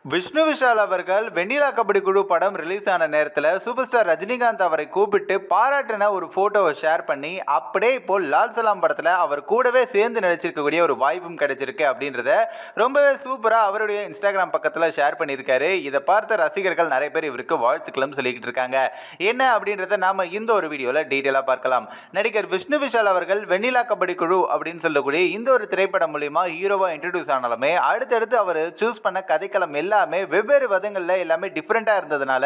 விஷ்ணு விஷால் அவர்கள் வெண்ணிலா கபடி குழு படம் ரிலீஸ் ஆன நேரத்தில் சூப்பர் ஸ்டார் ரஜினிகாந்த் அவரை கூப்பிட்டு பாராட்டின ஒரு ஃபோட்டோவை ஷேர் பண்ணி அப்படியே இப்போ லால் சலாம் படத்தில் அவர் கூடவே சேர்ந்து நடிச்சிருக்கக்கூடிய ஒரு வாய்ப்பும் கிடைச்சிருக்கு அப்படின்றத ரொம்பவே சூப்பராக அவருடைய இன்ஸ்டாகிராம் பக்கத்தில் ஷேர் பண்ணியிருக்காரு. இதை பார்த்த ரசிகர்கள் நிறைய பேர் இவருக்கு வாழ்த்துக்களும் சொல்லிக்கிட்டு இருக்காங்க. என்ன அப்படின்றத நாம இந்த ஒரு வீடியோவில் டீட்டெயிலாக பார்க்கலாம். நடிகர் விஷ்ணு விஷால் அவர்கள் வெண்ணிலா கபடி குழு அப்படின்னு சொல்லக்கூடிய இந்த ஒரு திரைப்படம் மூலியமா ஹீரோவாக இன்ட்ரடியூஸ் ஆனாலுமே அடுத்தடுத்து அவர் சூஸ் பண்ண கதைக்களம் எல்லாமே வெவ்வேறு விதங்களில் எல்லாமே டிஃப்ரெண்ட்டாக இருந்ததுனால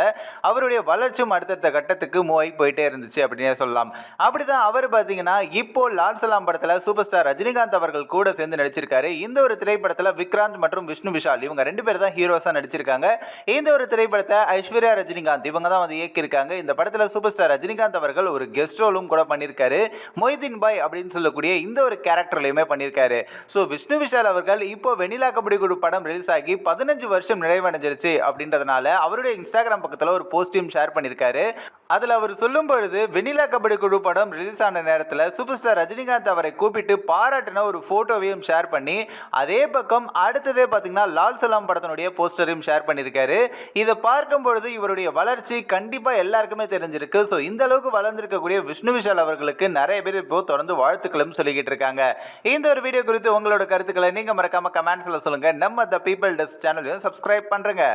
அவருடைய வளர்ச்சியும் அடுத்தடுத்த கட்டத்துக்கு மூவ் ஆகி போயிட்டே இருந்துச்சு அப்படின்னே சொல்லலாம். அப்படிதான் அவர் பார்த்தீங்கன்னா இப்போ லால் சலாம் படத்தில் சூப்பர் ஸ்டார் ரஜினிகாந்த் அவர்கள் கூட சேர்ந்து நடிச்சிருக்காரு. இந்த ஒரு திரைப்படத்தில் விக்ராந்த் மற்றும் விஷ்ணு விஷால் இவங்க ரெண்டு பேர் தான் ஹீரோஸாக நடிச்சிருக்காங்க. இந்த ஒரு திரைப்படத்தை ஐஸ்வர்யா ரஜினிகாந்த் இவங்க தான் வந்து இயக்கியிருக்காங்க. இந்த படத்தில் சூப்பர் ஸ்டார் ரஜினிகாந்த் அவர்கள் ஒரு கெஸ்ட் ரோலும் கூட பண்ணியிருக்காரு. மொய்தீன் பாய் அப்படின்னு சொல்லக்கூடிய இந்த ஒரு கேரக்டர்லையுமே பண்ணியிருக்காரு. ஸோ விஷ்ணு விஷால் அவர்கள் இப்போ வெண்ணிலா கபடி குழு படம் ரிலீஸ் ஆகி 15 வருஷம் நிறைவடைஞ்சிருச்சு அப்படின்றதுனால அவருடைய இன்ஸ்டாகிராம் பக்கத்தில் ஒரு போஸ்டையும் ஷேர் பண்ணியிருக்காரு. அதில் அவர் சொல்லும் பொழுது வெண்ணிலா கபடி குழு படம் ரிலீஸ் ஆன நேரத்தில் சூப்பர் ஸ்டார் ரஜினிகாந்த் அவரை கூப்பிட்டு பாராட்டின ஒரு ஃபோட்டோவையும் ஷேர் பண்ணி அதே பக்கம் அடுத்ததே பார்த்தீங்கன்னா லால் சலாம் படத்தினுடைய போஸ்டரையும் ஷேர் பண்ணியிருக்காரு. இதை பார்க்கும் பொழுது இவருடைய வளர்ச்சி கண்டிப்பாக எல்லாருக்குமே தெரிஞ்சிருக்கு. ஸோ இந்த அளவுக்கு வளர்ந்திருக்கக்கூடிய விஷ்ணு விஷால் அவர்களுக்கு நிறைய பேர் இப்போ தொடர்ந்து வாழ்த்துக்களும் சொல்லிக்கிட்டு இருக்காங்க. இந்த ஒரு வீடியோ குறித்து உங்களோட கருத்துக்களை நீங்கள் மறக்காம கமெண்ட்ஸில் சொல்லுங்கள். நம்ம த பீப்பிள் டெஸ்க் சேனலையும் சப்ஸ்கிரைப் பண்ணுறேங்க.